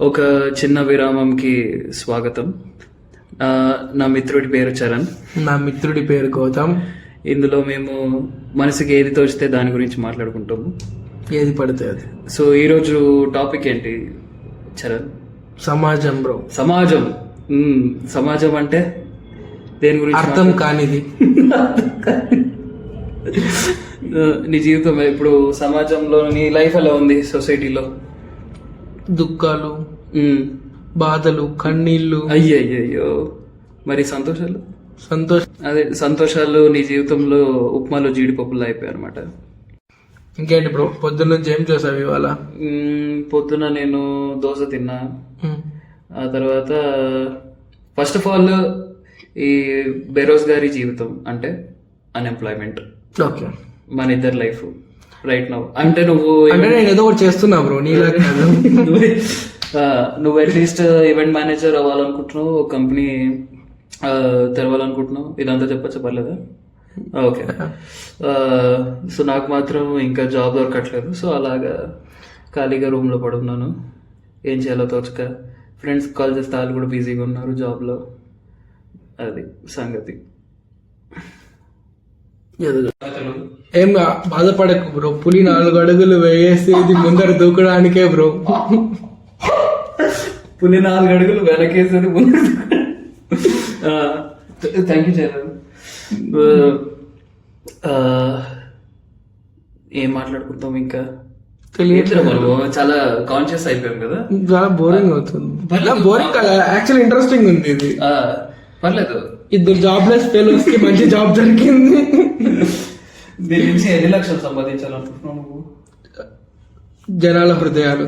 ఒక చిన్న విరామంకి స్వాగతం. నా మిత్రుడి పేరు చరణ్. నా మిత్రుడి పేరు గౌతమ్. ఇందులో మేము మనసుకి ఏది తోచితే దాని గురించి మాట్లాడుకుంటాము, ఏది పడితే అది. సో ఈరోజు టాపిక్ ఏంటి చరణ్? సమాజం బ్రో. సమాజం. సమాజం అంటే దేని గురించి? అర్థం కానిది. నీ జీవితం ఇప్పుడు సమాజంలో నీ లైఫ్ ఎలా ఉంది? సొసైటీలో దుఃఖాలు, బాధలు, కన్నీళ్లు. అయ్యయ్యో, మరి సంతోషాలు? అదే సంతోషాలు నీ జీవితంలో ఉప్మాలో జీడిపప్పులు అయిపోయాయి అనమాట. ఇంకేంటి బ్రో, పొద్దున్న నుంచి ఏం చేసావు ఇవాళ? పొద్దున నేను దోశ తిన్నా. ఆ తర్వాత ఫస్ట్ ఆఫ్ ఆల్ ఈ బేరోజ్గారీ జీవితం అంటే అన్ఎంప్లాయ్మెంట్. ఓకే, మన ఇద్దరు లైఫ్ రైట్ నౌ. అంటే నువ్వు నేను ఏదో ఒకటి చేస్తున్నా బ్రో, నీలా కాదు. నువ్వు అట్లీస్ట్ ఈవెంట్ మేనేజర్ అవ్వాలనుకుంటున్నావు, ఒక కంపెనీ తెరవాలనుకుంటున్నావు. ఇదంతా చెప్పచ్చా? పర్లేదా? ఓకే. సో నాకు మాత్రం ఇంకా జాబ్ దొరకట్లేదు. సో అలాగా ఖాళీగా రూమ్లో పడున్నాను. ఏం చేయాలో తోచక ఫ్రెండ్స్ కాల్ చేస్తే వాళ్ళు కూడా బిజీగా ఉన్నారు జాబ్లో. అది సంగతి. ఏం బాధపడకు బ్రో, పులి 4 అడుగులు వేసేది ముందర దూకడానికే బ్రో. పులి 4 అడుగులు వెనకేసేది ముందర. Thank you Charan. ఏం మాట్లాడుకుంటాం ఇంకా? తెలియదు, మనము చాలా కాన్షియస్ అయిపోయాం కదా. చాలా బోరింగ్ అవుతుంది. బోరింగ్ కదా, యాక్చువల్ ఇంట్రెస్టింగ్ ఉంది ఇది. పర్లేదు. 2 జాబ్లెస్ ఫెలోస్ కి మంచి జాబ్ దొరికింది. దీని నుంచి ఎన్ని లక్షలు సంపాదించాలనుకుంటున్నావు నువ్వు? జనాల హృదయాలు.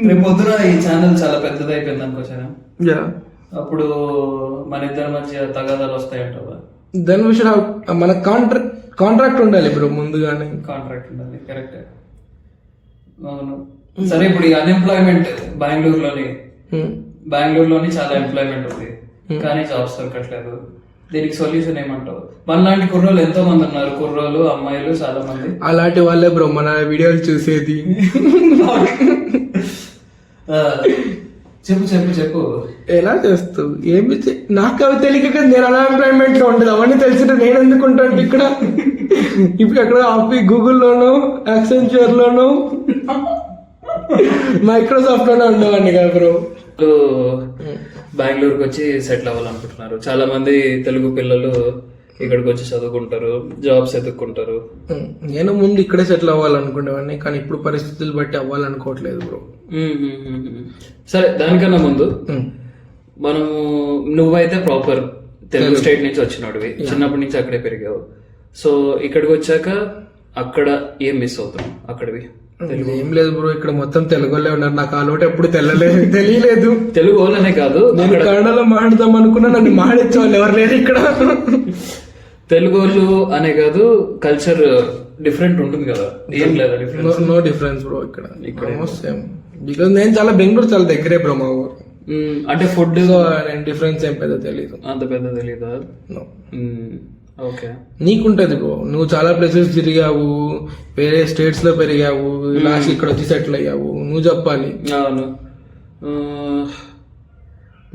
రేపు పొద్దున ఈ ఛానల్ చాలా పెద్దది అయిపోయింది అనుకోవచ్చా? అప్పుడు మన ఇద్దరి మధ్య తగాదాలు వస్తాయంటావా? దాని విషయం మన కాంట్రాక్ట్ ఉండాలి బ్రో, ముందుగానే కాంట్రాక్ట్ ఉండాలి. కరెక్ట్. అవును. సరే, ఇప్పుడు ఈ అన్ఎంప్లాయ్మెంట్ బెంగళూరులోని చాలా ఎంప్లాయ్మెంట్ ఉంది, కానీ జాబ్స్ దొరకట్లేదు. దీనికి సొల్యూషన్ ఏమంటావు? మనలాంటి కుర్రోళ్ళు ఎంతో మంది ఉన్నారు, కుర్రోళ్ళు అమ్మాయిలు చాలా మంది. అలాంటి వాళ్ళే బ్రో మన వీడియోలు చూసేది. చెప్పు చెప్పు చెప్పు. ఎలా చేస్తావు? ఏమి నాకు అవి తెలియక నేను అన్ఎంప్లాయ్మెంట్ లో ఉండదు. అవన్నీ తెలిసింటే నేను ఎందుకుంటాను ఇక్కడ. ఇప్పుడు ఎక్కడ గూగుల్లోనో, యాక్సెంచర్ లోనో, మైక్రోసాఫ్ట్ లోనే ఉండేవాడిని కదా బ్రో. బెంగళూరుకి వచ్చి సెటిల్ అవ్వాలనుకుంటున్నారు చాలా మంది తెలుగు పిల్లలు. ఇక్కడికి వచ్చి చదువుకుంటారు, జాబ్స్ ఎదుక్కుంటారు. నేను ముందు ఇక్కడే సెటిల్ అవ్వాలనుకునేవాడిని, కానీ ఇప్పుడు పరిస్థితులు బట్టి అవ్వాలనుకోవట్లేదు బ్రో. సరే, దానికన్నా ముందు మనము నువ్వైతే ప్రాపర్ తెలుగు స్టేట్ నుంచి వచ్చినోడివి, చిన్నప్పటి నుంచి అక్కడే పెరిగావు. సో ఇక్కడికి వచ్చాక అక్కడ ఏం మిస్ అవుతావు? అక్కడివి ఏం లేదు బ్రో, ఇక్కడ మొత్తం తెలుగు వాళ్ళే ఉన్నారు. నాకు ఆ లోటు ఎప్పుడు తెలియలేదు. తెలుగు వాళ్ళనే కాదు, నేను కన్నడలో మాట్లాడదాం అనుకున్నా, నన్ను మాట్లాడే వాళ్ళు ఎవరు లేరు ఇక్కడ. తెలుగు వాళ్ళు అనే కాదు, కల్చర్ డిఫరెంట్ ఉంటుంది కదా. ఏం లేదా డిఫరెన్స్? నో డిఫరెన్స్ బ్రో ఇక్కడ. సేమ్. బికాస్ నేను చాలా బెంగళూరు చాలా దగ్గరే బ్రో మా ఊరు. అంటే ఫుడ్ డిఫరెన్స్ ఏం పెద్ద తెలీదు. అంత పెద్ద తెలీదా? ఓకే. నీకుంటది బ్రో, నువ్వు చాలా ప్లేసెస్ తిరిగావు, వేరే స్టేట్స్ లో పెరిగావు, లాస్ట్ ఇక్కడ వచ్చి సెటిల్ అయ్యావు, నువ్వు చెప్పాలి. అవును,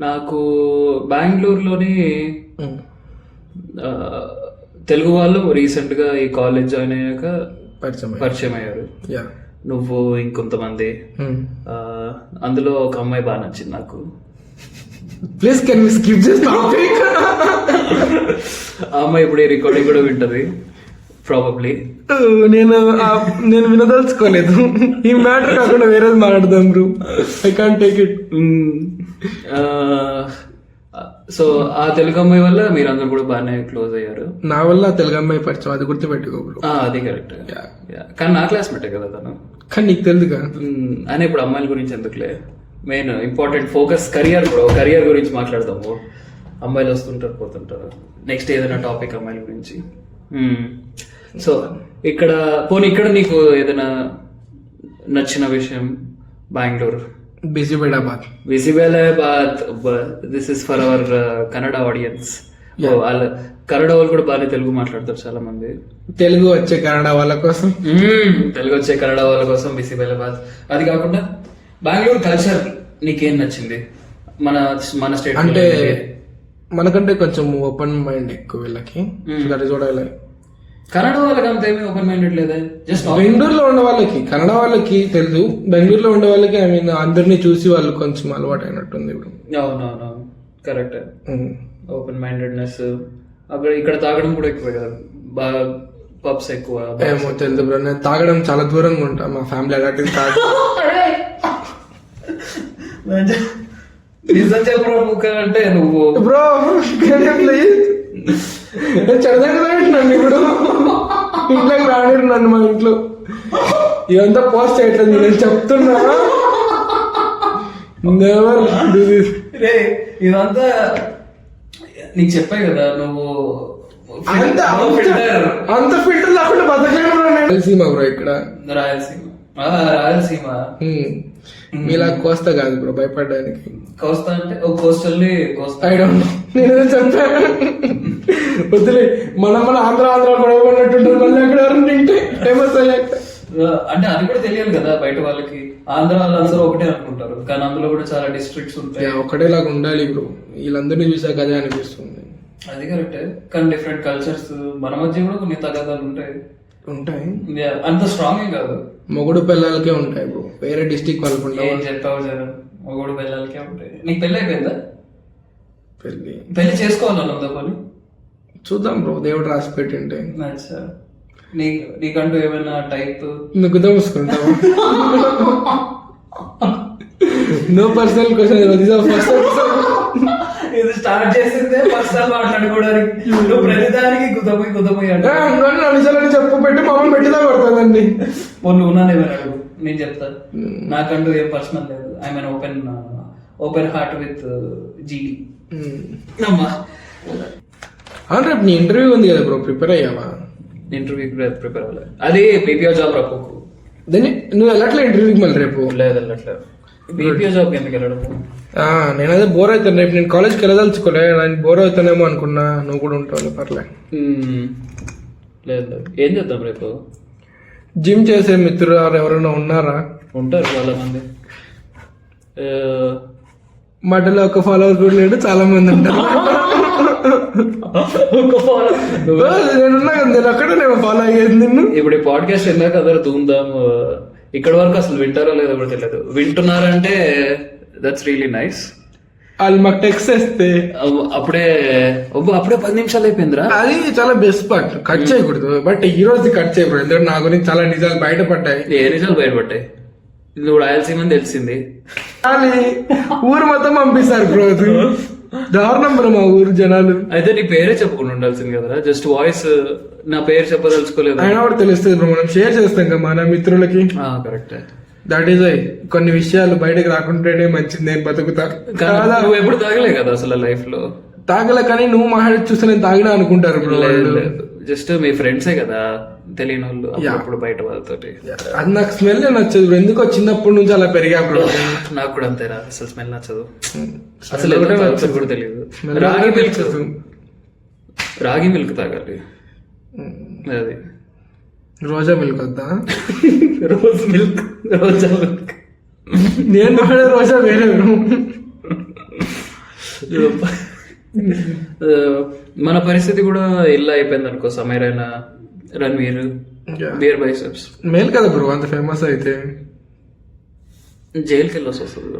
నాకు బెంగళూరులోని తెలుగు వాళ్ళు రీసెంట్ గా ఈ కాలేజ్ జాయిన్ అయ్యాక పరిచయం అయ్యారు. నువ్వు ఇంకొంతమంది. అందులో ఒక అమ్మాయి బాగా నచ్చింది నాకు. Please can we skip this topic? ఆ అమ్మాయి ఇప్పుడు ఈ రికార్డింగ్ కూడా వింటది ప్రాబబ్లీ. నేను వినదలుచుకోలేదు. ఈ మ్యాటర్ కాకుండా వేరేది మాట్లాడదాం bro. I can't take it. So ఆ తెలుగు అమ్మాయి వల్ల మీరందరూ కూడా బాగానే క్లోజ్ అయ్యారు. నా వల్ల తెలుగు అమ్మాయి పరిచయం, అది గుర్తుపెట్టుకో బ్రో. అది కరెక్ట్. కానీ నా క్లాస్మేటే కదా తను. కానీ నీకు తెలుదుగా అని. ఇప్పుడు అమ్మాయిల గురించి ఎందుకులే, main important focus career bro. Career గురించి మాట్లాడదాము. అమ్మాయిలు వస్తుంటారు పోతుంటారు. నెక్స్ట్ ఏదైనా టాపిక్ అమ్మాయిల గురించి. సో ఇక్కడ నీకు ఏదైనా నచ్చిన విషయం బెంగళూరు బిజీబేడాబాద్. విసిబేలాబాద్. This is for our Kannada audience. వాళ్ళ కన్నడ వాళ్ళు కూడా బాగానే తెలుగు మాట్లాడతారు చాలా మంది. తెలుగు వచ్చే కన్నడ వాళ్ళ కోసం, తెలుగు వచ్చే కన్నడ వాళ్ళ కోసం విసిబేలాబాద్. అది కాకుండా బెంగళూరు కల్చర్ నీకేం నచ్చింది? మన మన స్టేట్ అంటే మనకంటే కొంచెం ఓపెన్ మైండ్ ఎక్కువ వీళ్ళకి. That is what I like. Kannada వాళ్ళకి అంత ఏమీ ఓపెన్ మైండెడ్ లేదా? జస్ట్ బెంగళూరులో ఉండే వాళ్ళకి, కన్నడ వాళ్ళకి తెలుసు, బెంగళూరులో ఉండే వాళ్ళకి ఐ మీన్ అందరినీ చూసి వాళ్ళు కొంచెం అలవాటు అయినట్టుంది ఇప్పుడు. అవునవును, కరెక్ట్. Open mindedness. అక్కడ ఇక్కడ తాగడం కూడా ఎక్కువ కదా, బాగా పబ్స్ ఎక్కువ. ఏమో తెలుసు బ్రో, నేను తాగడం చాలా దూరంగా ఉంటా, మా ఫ్యామిలీ అలాంటిది కాదు. నిజం చెప్పరా ముక్క అంటే నువ్వు బ్రో చదవదంటున్నాను ఇప్పుడు, ఇంట్లోకి రానిరు నన్ను మా ఇంట్లో. ఇదంతా పోస్ట్ చేయట్లేదు, నేను చెప్తున్నా. Never do this. ఇదంతా నీకు చెప్పాయి కదా, నువ్వు అంత ఫిల్టర్ లేకుండా బతకలేను. రాయలసీమ బ్రో, ఇక్కడ రాయలసీమ. రాయలసీమ మీలా కోస్తా కాదు బ్రో భయపడడానికి. కోస్తా అంటే కోస్టల్ ఐ డోంట్ నో, నేనేదో చెప్పాను. వద్దులే, మన ఆంధ్ర కూడా ఉన్నట్టుంటుంది. మళ్ళీ అక్కడ ఎవరైనా తింటే ఫేమస్ అయ్యాక అంటే అది కూడా తెలియాలి కదా బయట వాళ్ళకి. ఆంధ్ర వాళ్ళందరూ ఒకటే అనుకుంటారు, కానీ అందులో కూడా చాలా డిస్ట్రిక్ట్స్ ఉంటాయి. ఒకటేలాగా ఉండాలి బ్రో, వీళ్ళందరినీ చూసాక అదే అనిపిస్తుంది. అది కరెక్టే, కానీ డిఫరెంట్ కల్చర్స్ మన మధ్య కూడా కొన్ని తగాదాలు ఉంటాయి. అంత స్ట్రాంగ్ ఏం కాదు. మొగుడు పిల్లలకే ఉంటాయి బ్రో, వేరే డిస్ట్రిక్ట్ వాళ్ళకు ఉంటాయి. ఏం చెప్పావు జనం, మొగుడు పిల్లలకే ఉంటాయి. నీకు పెళ్ళి అయిపోయిందా? పెళ్లి చేసుకోవాలని ఉందా పని? చూద్దాం బ్రో, దేవుడు రాసి పెట్టింటే. అచ్చా, నీకంటూ ఏమైనా టైప్? నువ్వు దోసుకుంటావా? No personal question. ఇది స్టార్ట్ చేసిందే పర్సనల్ మాట్లాడుకోవడానికి. నువ్వు ప్రతిదానికి కుదపోయి అంటే నిజాలని చెప్పు పెట్టి మమ్మల్ని పెట్టిదా కొడుతుందండి. నువ్వు నానేమైనా అడుగు, నేను చెప్తా. నాకంటూ ఏం పర్సనల్ లేదు. I mean open heart with జీడి. అవును, రేపు నీ ఇంటర్వ్యూ ఉంది కదా బ్రో, ప్రిపేర్ అయ్యావా? ఇంటర్వ్యూ ప్రిపేర్ అవ్వలేదు. అది పీపీఓ జాబ్ రాపోకు. దాన్ని నువ్వు వెళ్ళట్లే ఇంటర్వ్యూకి మళ్ళీ రేపు? లేదు, వెళ్ళట్లేదు. పీపీఓ జాబ్కి ఎందుకు వెళ్ళడం? నేను అదే బోర్ అవుతాను రేపు. నేను కాలేజ్కి వెళ్ళదలుచుకోలే, నేను బోర్ అవుతానేమో అనుకున్నా. నువ్వు కూడా ఉంటావు, పర్లే. లేదు, ఏం చేద్దాం రేపు? జిమ్ చేసే మిత్రులు ఎవరైనా ఉన్నారా? ఉంటారు చాలా మంది. మధ్యలో ఒక ఫాలోవర్ కూడా లేడు, చాలా మంది ఉంటారు. నేనున్నా కదా, నేను అక్కడ నేను ఫాలో అయ్యేది నిన్ను. ఇప్పుడు ఈ పాడ్కాస్ట్ వెళ్ళాక అందరూ ధూమ్ధామ్ ఇక్కడ వరకు అసలు వింటారో లేదో కూడా తెలియదు. వింటున్నారంటే దట్స్ రియలీ నైస్. వాళ్ళు మాకు టెక్స్ట్ చేస్తే అప్పుడే 10 నిమిషాలు అయిపోయిందిరా. అది చాలా బెస్ట్ పార్ట్, కట్ చేయకూడదు. బట్ ఈ రోజు కట్ చేయకూడదు, ఎందుకంటే నా గురించి చాలా నిజాలు బయటపడ్డాయి. ఏ నిజాలు బయటపడ్డాయి? నువ్వు రాయలసీమని తెలిసింది, కానీ ఊరు మొత్తం పంపిస్తారు బ్రో. దారుణం బ్రో మా ఊరు జనాలు. అయితే నీ పేరే చెప్పుకుని ఉండాల్సింది కదరా, జస్ట్ వాయిస్. నా పేరు చెప్పదలుచుకోలేదు. అయినా కూడా తెలుస్తుంది బ్రో, మనం షేర్ చేస్తాం కదా మన మిత్రులకి. కరెక్ట్. దట్ ఈస్ కొన్ని విషయాలు బయటకు రాకుంటేనే మంచిది. నేను బతుకుతా. నువ్వు ఎప్పుడు తాగలే కదా అసలు లైఫ్ లో? తాగలే, కానీ నువ్వు మాట్లాడి చూస్తే నేను తాగినా అనుకుంటారు బ్రో. జస్ట్ మీ ఫ్రెండ్సే కదా, తెలియని వాళ్ళు అప్పుడు బయట వాళ్ళతోటి. అది నాకు స్మెల్ నచ్చదు, ఎందుకో చిన్నప్పటి నుంచి అలా పెరిగా బ్రో. నాకు కూడా అంతేరా, అసలు స్మెల్ నచ్చదు. అసలు కూడా తెలియదు. రాగి మిల్క్ తాగాలి. అది రోజా మిల్క్ వద్దా? రోజా మిల్క్. నేను వాడే రోజా వేరే. మన పరిస్థితి కూడా ఇల్లు అయిపోయింది అనుకో. Samay Raina Ranveer beer biceps male కదా బ్రో, అంత ఫేమస్ అయితే. జైలుకి వెళ్ళొసి వస్తుంది.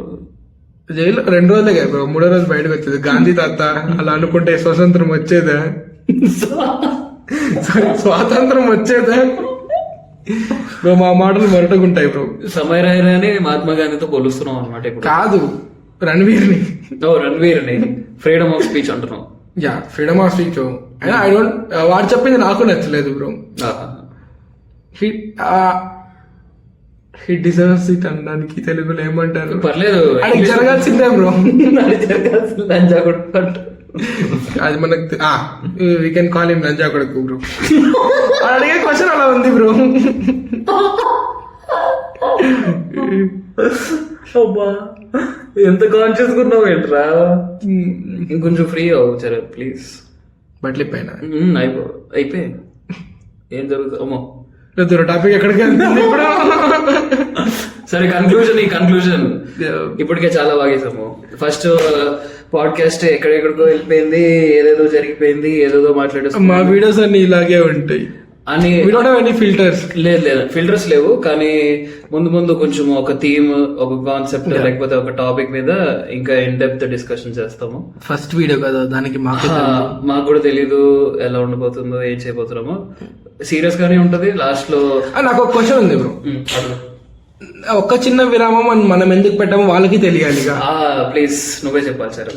జైలు 2 రోజులే కదా బ్రో, 3వ రోజు బయటకు వచ్చేది. గాంధీ తాత అలా అనుకుంటే స్వతంత్రం వచ్చేదా? స్వాతంత్రం వచ్చేదా బ్రో? మా మాటలు మొరటగుంటాయి బ్రో. సమీరైనాని మహాత్మా గాంధీతో పోలుస్తున్నాం అనమాట. ఇప్పుడు కాదు, రణ్వీర్ని. రణ్వీర్ని ఫ్రీడమ్ ఆఫ్ స్పీచ్ అంటున్నాం. Freedom of speech. I don't, వాడు చెప్పింది నాకు నచ్చలేదు బ్రో. హిట్ డిజర్వ్స్ ఇట్ అనడానికి తెలుగులో ఏమంటారు? పర్లేదు, జరగాల్సిందే బ్రో. లంజా కొడుకు. అది మనకు వీ కెన్ కాల్ హిమ్ లంజా కొడుకు బ్రో. అడిగే క్వశ్చన్ అలా ఉంది బ్రో. అబ్బా ఎంత కాన్షియస్ ఉన్నావు ఏంట్రా. ఇంకొంచెం ఫ్రీ అవ్వు సరే ప్లీజ్. బట్లీ పైన అయిపోయి ఏం జరుగుతుంది అమ్మో. టాపిక్ ఎక్కడికి వెళ్తుంది ఇప్పుడు? సరే కన్క్లూజన్ ఇప్పటికే చాలా బాగేసాము. ఫస్ట్ పాడ్కాస్ట్ ఎక్కడెక్కడికో వెళ్ళిపోయింది, ఏదేదో జరిగిపోయింది, ఏదేదో మాట్లాడేస్తాం. మా వీడియోస్ అన్ని ఇలాగే ఉంటాయి అని ఫిల్టర్స్ లేదు ఫిల్టర్స్ లేవు. కానీ ముందు కొంచెం ఒక థీమ్, ఒక కాన్సెప్ట్ లేకపోతే ఒక టాపిక్ మీద ఇంకా ఇన్ డెప్త్ డిస్కషన్ చేస్తాము. ఫస్ట్ వీడియో కదా, దానికి మాకు కూడా తెలీదు ఎలా ఉండబోతుందో, ఏం చేయబోతున్నామో. సీరియస్ గానే ఉంటది. లాస్ట్ లో నాకు ఒక క్వశ్చన్ ఉంది బ్రో. ఒక్క చిన్న విరామం మనం ఎందుకు పెట్టామో వాళ్ళకి తెలియాలి. ప్లీజ్ నువ్వే చెప్పాలి సార్,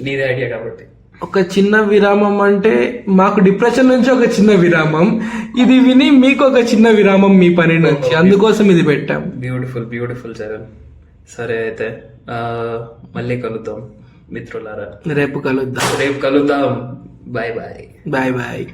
నీదే ఐడియా కాబట్టి. ఒక చిన్న విరామం అంటే మాకు డిప్రెషన్ నుంచి ఒక చిన్న విరామం, ఇది విని మీకు ఒక చిన్న విరామం మీ పని నుంచి, అందుకోసం ఇది పెట్టాం. బ్యూటిఫుల్ జగన్. సరే అయితే మళ్ళీ కలుద్దాం మిత్రులారా. రేపు కలుద్దాం. బాయ్.